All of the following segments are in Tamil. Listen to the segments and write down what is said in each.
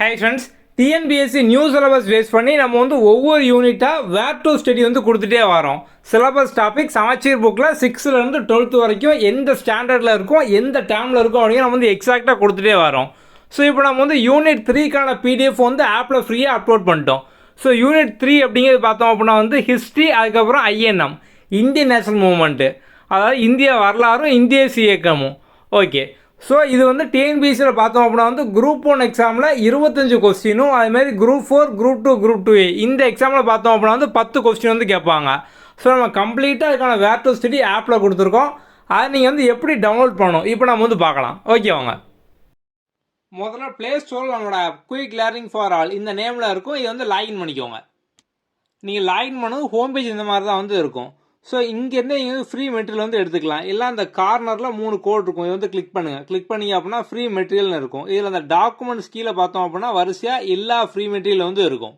Hi friends, TNPSC new syllabus base பண்ணி நம்ம வந்து ஒவ்வொரு யூனிட்டாக வேர் டு ஸ்டடி வந்து கொடுத்துட்டே வரோம். சிலபஸ் டாபிக் சமச்சீர் புக்கில் 6லேருந்து 12th வரைக்கும் எந்த ஸ்டாண்டர்டில் இருக்கும், எந்த டேர்மில் இருக்கும் அப்படிங்கிற நம்ம வந்து எக்ஸாக்டாக கொடுத்துட்டே வரோம். ஸோ இப்போ நம்ம வந்து யூனிட் 3க்கான பிடிஎஃப் வந்து ஆப்பில் ஃப்ரீயாக அப்லோட் பண்ணிட்டோம். ஸோ யூனிட் 3 அப்படிங்கிறது பார்த்தோம் அப்படின்னா வந்து ஹிஸ்ட்ரி, அதுக்கப்புறம் ஐஎன்எம், இந்தியன் நேஷனல் மூவ்மெண்ட்டு, அதாவது இந்திய வரலாறும் இந்திய இயக்கமும். ஓகே, ஸோ இது வந்து டிஎன்பிஎஸ்சியில் பார்த்தோம் அப்படின்னா வந்து குரூப் 1 எக்ஸாமில் 25 கொஸ்டினும், அதுமாதிரி குரூப் 4, குரூப் 2, குரூப் 2A இந்த எக்ஸாமில் பார்த்தோம் அப்படின்னா வந்து 10 கொஸ்டின் வந்து கேட்பாங்க. ஸோ நம்ம கம்ப்ளீட்டாக அதுக்கான வேர் டு ஸ்டடி ஆப்பில் கொடுத்துருக்கோம். அதை நீங்கள் வந்து எப்படி டவுன்லோட் பண்ணணும் இப்போ நம்ம வந்து பார்க்கலாம். ஓகே வாங்க. முதல்ல ப்ளே ஸ்டோரில் நம்மளோட குயிக் லேர்னிங் ஃபார் ஆல் இந்த நேமில் இருக்கும். இதை வந்து லாகின் பண்ணிக்கோங்க. நீங்கள் லாகின் பண்ணது ஹோம் பேஜ் இந்த மாதிரி தான் வந்து இருக்கும். ஸோ இங்கேருந்து நீங்கள் வந்து ஃப்ரீ மெட்டீரியல் வந்து எடுத்துக்கலாம். இல்லை அந்த கார்னரில் 3 கோட் இருக்கும், இது வந்து கிளிக் பண்ணுங்கள். கிளிக் பண்ணிங்க அப்படின்னா ஃப்ரீ மெட்டீரியல்னு இருக்கும். இதில் அந்த டாக்குமெண்ட்ஸ் கீழே பார்த்தோம் அப்படின்னா வரிசையாக எல்லா ஃப்ரீ மெட்டீரியல் வந்து இருக்கும்.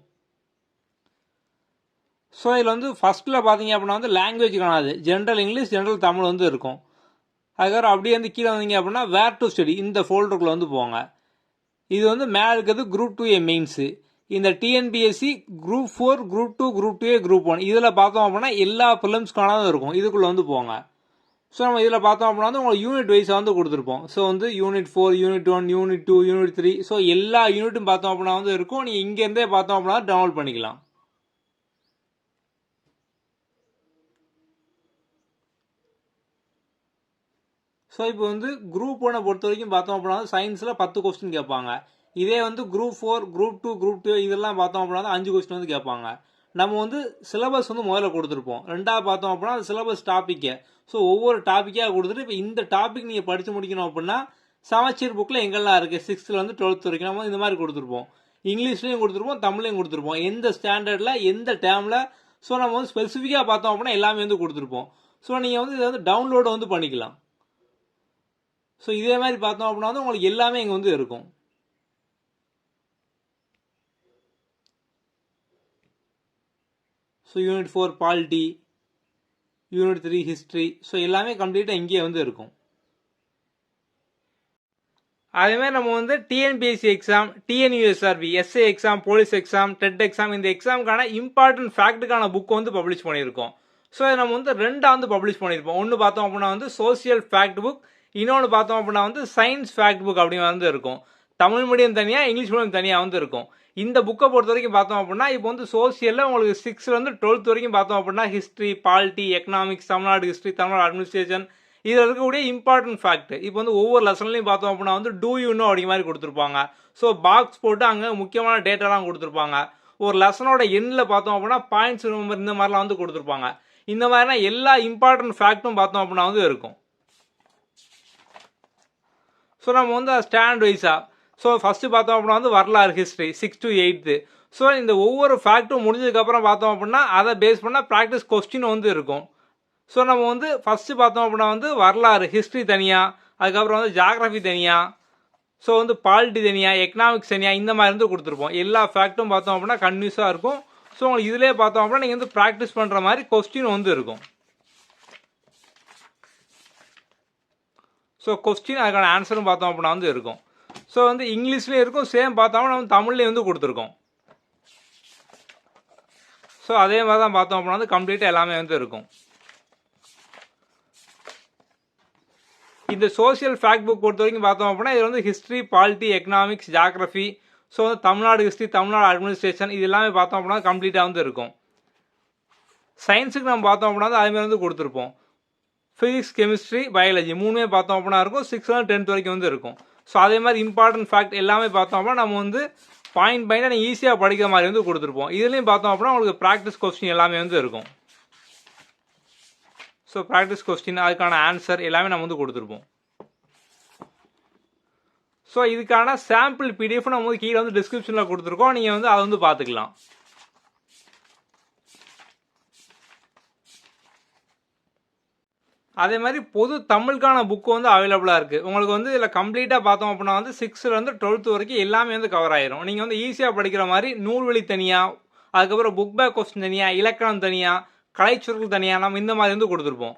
ஸோ இதில் வந்து ஃபஸ்ட்டில் பார்த்தீங்க அப்படின்னா வந்து லாங்குவேஜ் காணாது, ஜென்ரல் இங்கிலீஷ், ஜென்ரல் தமிழ் வந்து இருக்கும். அதுக்கப்புறம் அப்படியே வந்து கீழே வந்தீங்க அப்படின்னா வேர் டு ஸ்டடி இந்த ஃபோல்டருக்குள்ளே வந்து போங்க. இது வந்து மேலே இருக்கிறது குரூப் 2A மெயின்ஸு. இந்த TNPSC group 4, group 2, group 2A, group 1 இதில் பார்த்தோம் அப்படின்னா எல்லா ப்ரிலிம்ஸ்க்கானதும் இருக்கும். இதுக்குள்ளே வந்து போங்க. ஸோ நம்ம இதில் பார்த்தோம் அப்படின்னா வந்து உங்களுக்கு யூனிட் வைஸாக வந்து கொடுத்துருப்போம். ஸோ வந்து unit 4, unit 1, unit 2, unit 3, so எல்லா யூனிட்டும் பார்த்தோம் அப்படின்னா வந்து இருக்கும். நீங்கள் இங்கேருந்தே பார்த்தோம் அப்படின்னா டவுன்லோட் பண்ணிக்கலாம். ஸோ இப்போ வந்து குரூப் 1 பொறுத்த வரைக்கும் பார்த்தோம் அப்படின்னா சயின்ஸில் 10 கொஸ்டின் கேட்பாங்க. இதே வந்து குரூப் 4, குரூப் 2, குரூப் 2 இதெல்லாம் பார்த்தோம் அப்படின்னா 5 கொஸ்டின் வந்து கேட்பாங்க. நம்ம வந்து சிலபஸ் வந்து முதல்ல கொடுத்துருப்போம். ரெண்டாவது பார்த்தோம் அப்படின்னா சிலபஸ் டாப்பிக்கை. ஸோ ஒவ்வொரு டாப்பிக்காக கொடுத்துட்டு இப்போ இந்த டாபிக் நீங்கள் படித்து முடிக்கணும் அப்படின்னா சமச்சீர் புக்கில் எங்கெல்லாம் இருக்குது 6லேருந்து 12th வரைக்கும் நம்ம இந்த மாதிரி கொடுத்துருப்போம். இங்கிலீஷ்லேயும் கொடுத்துருப்போம், தமிழ்லையும் கொடுத்துருப்போம், எந்த ஸ்டாண்டர்டில் எந்த டேர்மில். ஸோ நம்ம வந்து ஸ்பெசிஃபிக்காக பார்த்தோம் அப்படின்னா எல்லாமே வந்து கொடுத்துருப்போம். ஸோ நீங்கள் வந்து இதை வந்து டவுன்லோடு வந்து பண்ணிக்கலாம். ஸோ இதே மாதிரி பார்த்தோம் அப்படின்னா வந்து உங்களுக்கு எல்லாமே இங்கே வந்து இருக்கும். So unit 4 polity, unit 3 history, so எல்லாமே கம்ப்ளீட்டாக இங்கேயே வந்து இருக்கும். அதேமாதிரி நம்ம வந்து TNPSC exam, TNUSRB, S A exam, police exam, TET exam இந்த எக்ஸாமுக்கான இம்பார்ட்டன்ட் ஃபேக்ட்டுக்கான புக் வந்து பப்ளிஷ் பண்ணியிருக்கோம். ஸோ அதை நம்ம வந்து 2 வந்து பப்ளிஷ் பண்ணியிருப்போம். ஒன்று பார்த்தோம் அப்படின்னா வந்து சோசியல் ஃபேக்ட் புக், இன்னொன்று பார்த்தோம் அப்படின்னா வந்து சயின்ஸ் ஃபேக்ட் புக் அப்படின்னு வந்து இருக்கும். தமிழ் மீடியம் தனியாக, இங்கிலீஷ் மீடியம் தனியாக வந்து இருக்கும். இந்த புக்கை பொறுத்த வரைக்கும் பார்த்தோம் அப்படின்னா இப்போ வந்து சோசியலில் உங்களுக்கு 6லேருந்து 12th வரைக்கும் பார்த்தோம் அப்படின்னா history, polity, economics, Tamil Nadu history, Tamil Nadu administration இதில் இருக்கக்கூடிய இம்பார்ட்டன்ட் ஃபேக்ட். இப்போ வந்து ஒவ்வொரு லெசன்லையும் பார்த்தோம் அப்படின்னா வந்து டூ யூ நோ அப்படிங்கிற மாதிரி கொடுத்துருப்பாங்க. ஸோ பாக்ஸ் போட்டு அங்கே முக்கியமான டேட்டாலாம் கொடுத்துருப்பாங்க. ஒரு லெசனோட எண்ணில் பார்த்தோம் அப்படின்னா பாயிண்ட்ஸ் நம்பர் இந்த மாதிரிலாம் வந்து கொடுத்துருப்பாங்க. இந்த மாதிரினா எல்லா இம்பார்ட்டன்ட் ஃபேக்ட்டும் பார்த்தோம் அப்படின்னா வந்து இருக்கும். ஸோ நம்ம வந்து ஸ்டாண்ட் வைஸாக ஸோ ஃபஸ்ட்டு பார்த்தோம் அப்படின்னா வந்து வரலாறு ஹிஸ்ட்ரி 6 to 8th. ஸோ இந்த ஒவ்வொரு ஃபேக்ட்டும் முடிஞ்சதுக்கப்புறம் பார்த்தோம் அப்படின்னா அதை பேஸ் பண்ணால் ப்ராக்டிஸ் கொஸ்டின் வந்து இருக்கும். ஸோ நம்ம வந்து ஃபஸ்ட்டு பார்த்தோம் அப்படின்னா வந்து வரலாறு ஹிஸ்ட்ரி தனியாக, அதுக்கப்புறம் வந்து ஜாகிரஃபி தனியாக, ஸோ வந்து பாலிட்டி தனியாக, எக்கனாமிக்ஸ் தனியாக இந்த மாதிரி வந்து கொடுத்துருப்போம். எல்லா ஃபேக்ட்டும் பார்த்தோம் அப்படின்னா கன்யூஸாக இருக்கும். ஸோ உங்களுக்கு இதிலே பார்த்தோம் அப்படின்னா நீங்கள் வந்து ப்ராக்டிஸ் பண்ணுற மாதிரி கொஸ்டின் வந்து இருக்கும். ஸோ கொஸ்டின் அதுக்கான ஆன்சரும் பார்த்தோம் அப்படின்னா வந்து இருக்கும். ஸோ வந்து இங்கிலீஷ்லேயும் இருக்கும், சேம் பார்த்தோம்னா நம்ம தமிழ்லேயும் வந்து கொடுத்துருக்கோம். ஸோ அதே மாதிரி தான் பார்த்தோம் அப்படின்னா வந்து கம்ப்ளீட்டாக எல்லாமே வந்து இருக்கும். இந்த சோசியல் ஃபேக்ட் புக் பொறுத்த வரைக்கும் பார்த்தோம் அப்படின்னா இது வந்து history, polity, economics, geography, so வந்து தமிழ்நாடு ஹிஸ்ட்ரி, தமிழ்நாடு அட்மினிஸ்ட்ரேஷன் இது எல்லாமே பார்த்தோம் அப்படின்னா கம்ப்ளீட்டாக வந்து இருக்கும். சயின்ஸுக்கு நம்ம பார்த்தோம் அப்படின்னா வந்து அதுமாதிரி வந்து கொடுத்துருப்போம். ஃபிசிக்ஸ், கெமிஸ்ட்ரி, பயாலஜி மூணுமே பார்த்தோம் அப்படின்னா இருக்கும். 6லேருந்து 10th வரைக்கும் வந்து இருக்கும். ஸோ அதே மாதிரி இம்பார்ட்டன்ட் ஃபேக்ட் எல்லாமே பார்த்தோம் அப்படின்னா நம்ம வந்து பாயிண்டாக நீங்கள் ஈஸியாக படிக்கிற மாதிரி வந்து கொடுத்துருப்போம். இதுலேயும் பார்த்தோம் அப்படின்னா உங்களுக்கு ப்ராக்டிஸ் கொஸ்டின் எல்லாமே வந்து இருக்கும். ஸோ ப்ராக்டிஸ் கொஸ்டின் அதுக்கான ஆன்சர் எல்லாமே நம்ம வந்து கொடுத்துருப்போம். ஸோ இதுக்கான சாம்பிள் பிடிஎஃப் நம்ம வந்து கீழே வந்து டிஸ்கிரிப்ஷனில் கொடுத்துருக்கோம். நீங்கள் வந்து அதை வந்து பார்த்துக்கலாம். அதே மாதிரி பொது தமிழுக்கான புக்கு வந்து அவைலபிளாக இருக்குது. உங்களுக்கு வந்து இதில் கம்ப்ளீட்டாக பார்த்தோம் அப்படின்னா வந்து 6லேருந்து 12th வரைக்கும் எல்லாமே வந்து கவர் ஆயிரும். நீங்கள் வந்து ஈஸியாக படிக்கிற மாதிரி நூல்வழி தனியாக, அதுக்கப்புறம் புக் பேக் கொஸ்டின் தனியாக, இலக்கணம் தனியாக, கலைச்சொற்கள் தனியாக நம்ம இந்த மாதிரி வந்து கொடுத்துருப்போம்.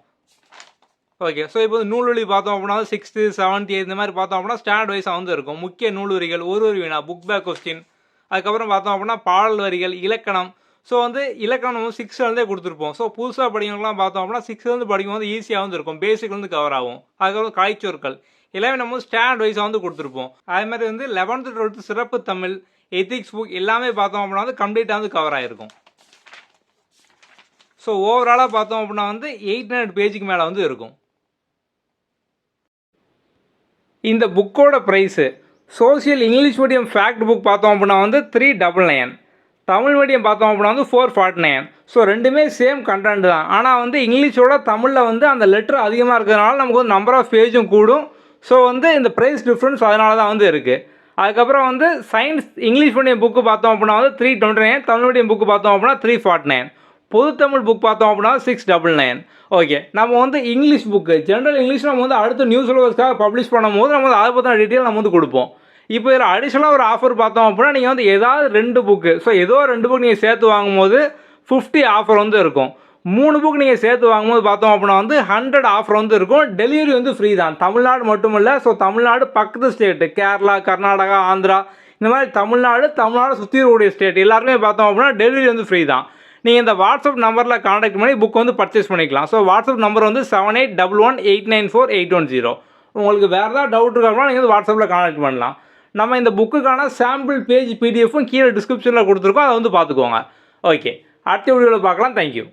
ஓகே. ஸோ இப்போ நூல்வழி பார்த்தோம் அப்படின்னா 6th 7th இந்த மாதிரி பார்த்தோம் அப்படின்னா ஸ்டாண்டர்ட் வைஸாக வந்து இருக்கும். முக்கிய நூல்வரிகள், ஒரு வினா, புக் பேக் கொஸ்டின், அதுக்கப்புறம் பார்த்தோம் அப்படின்னா பாடல் வரிகள், இலக்கணம். ஸோ வந்து இலக்கணம் 6லேருந்தே கொடுத்துருப்போம். ஸோ புதுசாக படிக்கிறவங்களாம் பார்த்தோம் அப்படின்னா 6லேருந்து படிக்கும்போது ஈஸியாக வந்து இருக்கும். பேசிக் வந்து கவர் ஆகும். அதுக்கப்புறம் காய்ச்சொற்கள் எல்லாமே நம்ம ஸ்டாண்டர்ட் வைஸாக வந்து கொடுத்துருப்போம். அதே மாதிரி வந்து 11th 12th சிறப்பு தமிழ், எத்திக்ஸ் புக் எல்லாமே பார்த்தோம் அப்படின்னா வந்து கம்ப்ளீட்டாக வந்து கவர் ஆகிருக்கும். ஸோ ஓவராலாக பார்த்தோம் அப்படின்னா வந்து 800 பேஜுக்கு மேலே வந்து இருக்கும். இந்த புக்கோட price social English medium fact book பார்த்தோம் அப்படின்னா வந்து 399, தமிழ் மீடியம் பார்த்தோம் அப்படின்னா வந்து 449. ஸோ ரெண்டுமே சேம் கண்டென்ட் தான். ஆனால் வந்து இங்கிலீஷோட தமிழில் வந்து அந்த லெட்டர் அதிகமாக இருக்கிறதுனால நமக்கு வந்து நம்பர் ஆஃப் பேஜும் கூடும். ஸோ வந்து இந்த ப்ரைஸ் டிஃப்ரென்ஸ் அதனால தான் வந்து இருக்குது. அதுக்கப்புறம் வந்து சயின்ஸ் இங்கிலீஷ் மீடியம் புக்கு பார்த்தோம் அப்படின்னா வந்து 329, தமிழ் மீடியம் புக்கு பார்த்தோம் அப்படின்னா 349, பொது தமிழ் புக் பார்த்தோம் அப்படின்னா 699. ஓகே, நம்ம வந்து இங்கிலீஷ் புக்கு ஜென்ரல் இங்கிலீஷ் நம்ம வந்து அடுத்த நியூஸ் சிலபஸ்க்காக பப்ளிஷ் பண்ணும்போது நம்ம வந்து அதை பற்றின டீட்டெயில் நம்ம வந்து கொடுப்போம். இப்போ இதில் அடிஷ்னலாக ஒரு ஆஃபர் பார்த்தோம் அப்படின்னா நீங்கள் வந்து ஏதாவது 2 புக்கு, ஸோ ஏதோ 2 புக் நீங்கள் சேர்த்து வாங்கும்போது 50 ஆஃபர் வந்து இருக்கும். 3 புக் நீங்கள் சேர்த்து வாங்கும்போது பார்த்தோம் அப்படின்னா வந்து 100 ஆஃபர் வந்து இருக்கும். டெலிவரி வந்து ஃப்ரீ தான். தமிழ்நாடு மட்டும் இல்லை, ஸோ தமிழ்நாடு பக்கத்து ஸ்டேட்டு கேரளா, கர்நாடகா, ஆந்திரா இந்த மாதிரி தமிழ்நாடு சுற்றி இருக்கக்கூடிய ஸ்டேட் எல்லாருமே பார்த்தோம் அப்படின்னா டெலிவரி வந்து ஃப்ரீ தான். நீங்கள் இந்த வாட்ஸ்அப் நம்பரில் கான்டாக்ட் பண்ணி புக் வந்து பர்ச்சேஸ் பண்ணிக்கலாம். ஸோ வாட்ஸ்அப் நம்பர் வந்து 7811894810. உங்களுக்கு வேறு ஏதாவது டவுட் இருக்காங்கன்னா நீங்கள் வந்து வாட்ஸ்அப்பில் கான்டாக்ட் பண்ணலாம். நம்ம இந்த புக்குக்கான சாம்பிள் பேஜ் பிடிஎஃப்பும் கீழே டிஸ்கிரிப்ஷனில் கொடுத்துருக்கோம். அதை வந்து பார்த்துக்கோங்க. ஓகே, அடுத்த வீடியோவில் பார்க்கலாம். தேங்க்யூ.